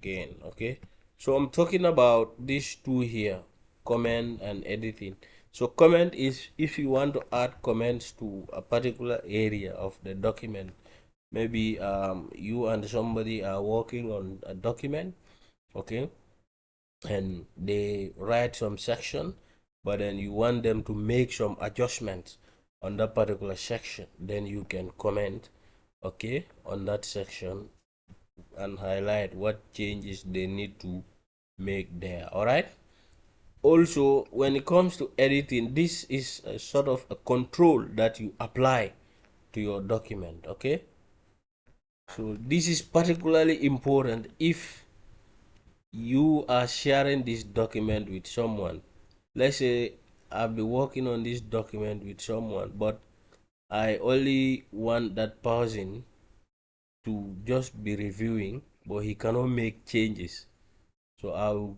again. Okay, so I'm talking about these two here, comment and editing. So comment is if you want to add comments to a particular area of the document. Maybe you and somebody are working on a document, okay, and they write some section, but then you want them to make some adjustments on that particular section, then you can comment, okay, on that section and highlight what changes they need to make there. All right, also when it comes to editing, this is a sort of a control that you apply to your document. Okay, so this is particularly important if you are sharing this document with someone. Let's say I've been working on this document with someone, but I only want that person to just be reviewing, but he cannot make changes. So I'll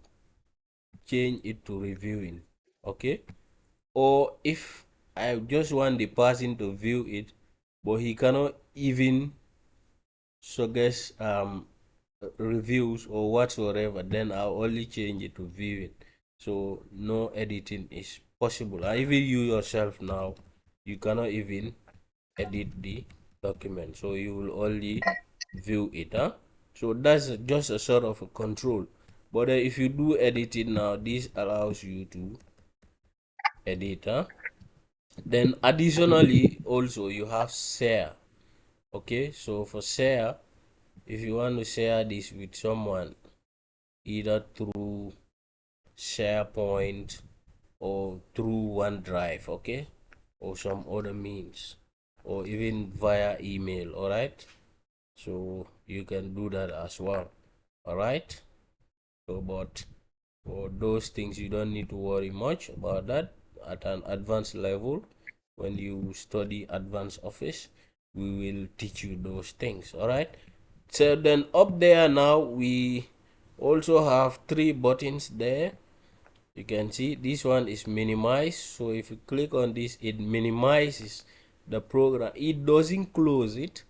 change it to reviewing. Okay, or if I just want the person to view it, but he cannot even suggest reviews or whatsoever, then I'll only change it to viewing. So no editing is possible. Even you yourself now, you cannot even edit the document, so you will only view it. So that's just a sort of a control. But if you do edit it now, this allows you to edit. Then additionally, also you have share. Okay, so for share, if you want to share this with someone, either through SharePoint or through OneDrive, okay, or some other means, or even via email. All right, so you can do that as well. All right, so but for those things you don't need to worry much about that. At an advanced level, when you study advanced office, we will teach you those things. All right, so then up there now we also have three buttons there. You can see this one is minimize. So if you click on this, it minimizes the program. It doesn't close it.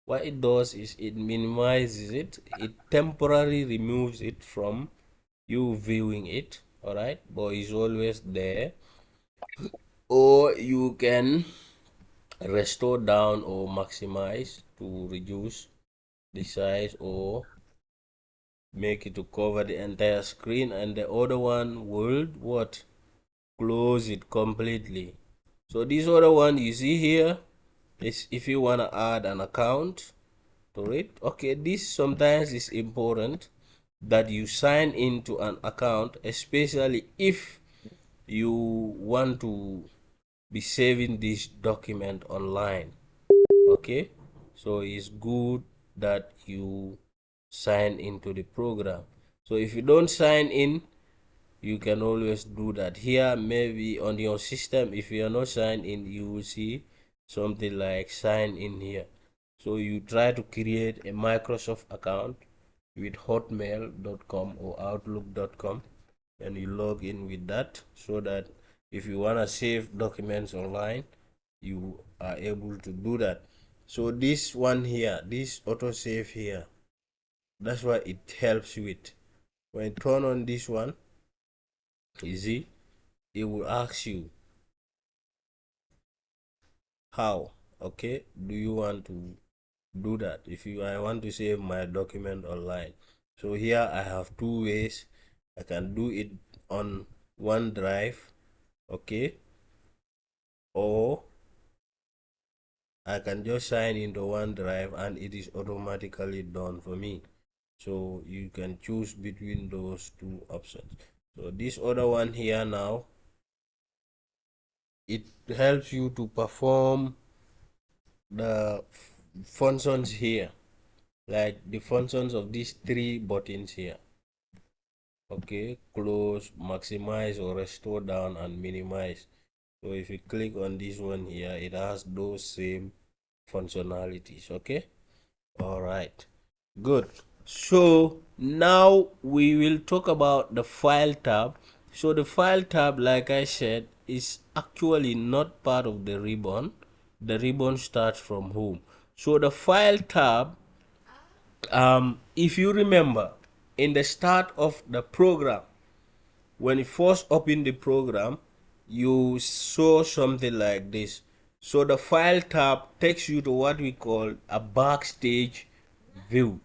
What it does is it minimizes it. It temporarily removes it from you viewing it. All right, but it's always there. Or you can restore down or maximize to reduce the size, or make it to cover the entire screen, and the other one will what, close it completely. So this other one you see here is if you want to add an account to it. Okay, this sometimes is important that you sign into an account, especially if you want to be saving this document online. Okay, so it's good that you sign into the program. So if you don't sign in, you can always do that here. Maybe on your system, if you are not signed in, you will see something like sign in here. So you try to create a Microsoft account with hotmail.com or outlook.com, and you log in with that, so that if you want to save documents online, you are able to do that. So this one here, this autosave here, that's what it helps with. When you turn on this one, you see it will ask you how. Okay, do you want to do that? If you, I want to save my document online, so here I have two ways. I can do it on OneDrive, okay, or I can just sign into OneDrive and it is automatically done for me. So you can choose between those two options. So this other one here now, it helps you to perform the functions here, like the functions of these three buttons here. Okay, close, maximize or restore down, and minimize. So if you click on this one here, it has those same functionalities. Okay, all right, good. So now we will talk about the file tab. So the file tab, like I said, is actually not part of the ribbon. The ribbon starts from home. So the file tab, if you remember, in the start of the program, when you first open the program, you saw something like this. So the file tab takes you to what we call a backstage view.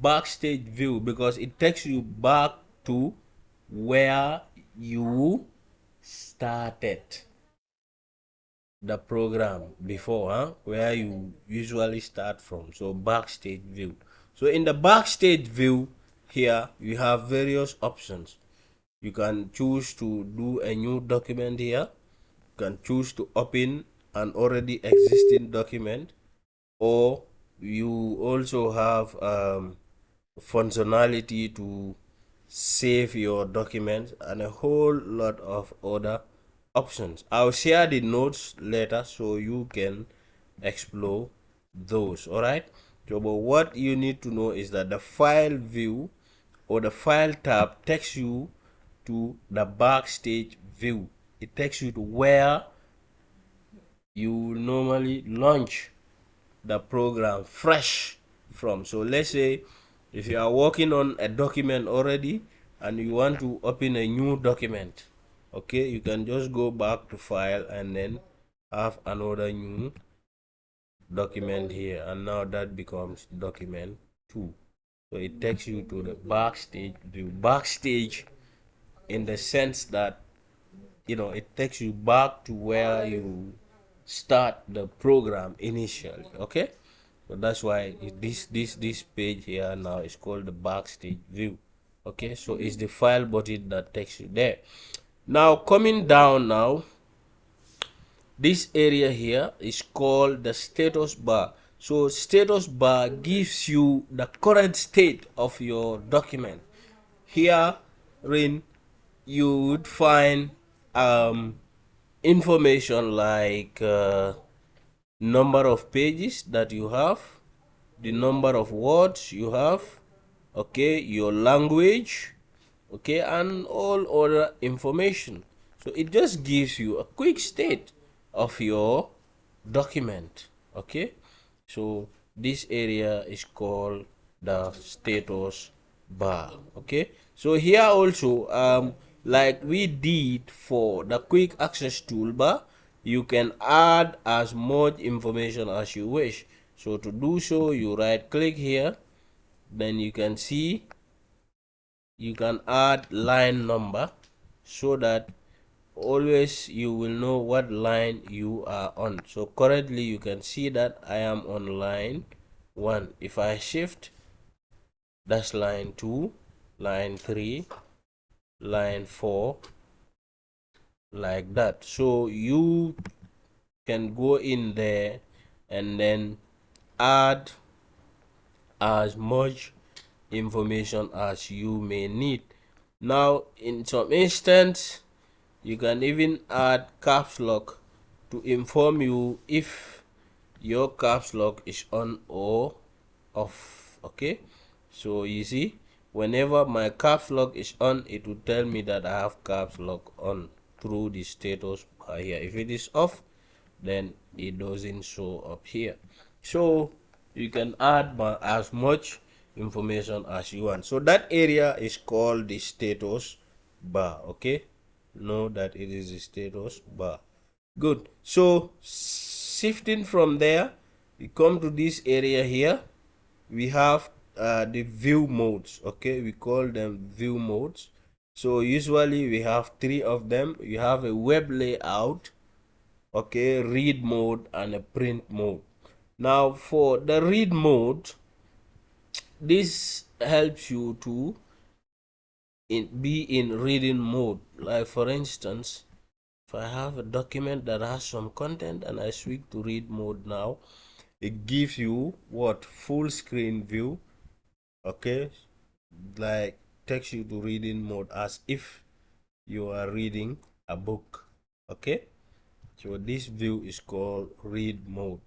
Backstage view, because it takes you back to where you started the program before, where you usually start from. So backstage view. So in the backstage view here, you have various options. You can choose to do a new document here. You can choose to open an already existing document, or you also have functionality to save your documents and a whole lot of other options. I'll share the notes later so you can explore those. All right. So, but what you need to know is that the file view or the file tab takes you to the backstage view. It takes you to where you normally launch the program fresh from. So let's say if you are working on a document already and you want to open a new document, okay, you can just go back to file and then have another new document here, and now that becomes document 2. So it takes you to the backstage view. Backstage in the sense that, you know, it takes you back to where you start the program initially. Okay, so that's why this page here now is called the backstage view. Okay, so it's the file button that takes you there. Now coming down, now this area here is called the status bar. So status bar gives you the current state of your document. Here you would find information like number of pages that you have, the number of words you have, okay, your language, okay, and all other information. So it just gives you a quick state of your document. Okay, so this area is called the status bar. Okay, so here also, like we did for the quick access toolbar, you can add as much information as you wish. So to do so, you right click here, then you can see you can add line number, so that always you will know what line you are on. So currently you can see that I am on line 1. If I shift, that's line 2, line 3, line 4, like that. So you can go in there and then add as much information as you may need. Now in some instance, you can even add caps lock to inform you if your caps lock is on or off. Okay, so you see, whenever my caps lock is on, it will tell me that I have caps lock on through the status bar here. If it is off, then it doesn't show up here. So you can add as much information as you want. So that area is called the status bar. Okay, know that it is the status bar. Good. So shifting from there, we come to this area here. We have the view modes. Okay, we call them view modes. So usually we have 3 of them. You have a web layout, okay, read mode, and a print mode. Now for the read mode, this helps you to be in reading mode. Like for instance, if I have a document that has some content and I switch to read mode now, it gives you what? Full screen view. Okay, like takes you to reading mode as if you are reading a book. Okay, so this view is called read mode.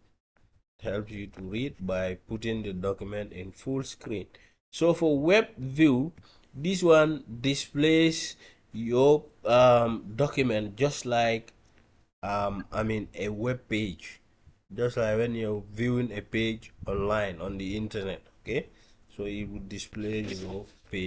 It helps you to read by putting the document in full screen. So for web view, this one displays your document just like a web page, just like when you're viewing a page online on the internet. Okay, so it would display your page.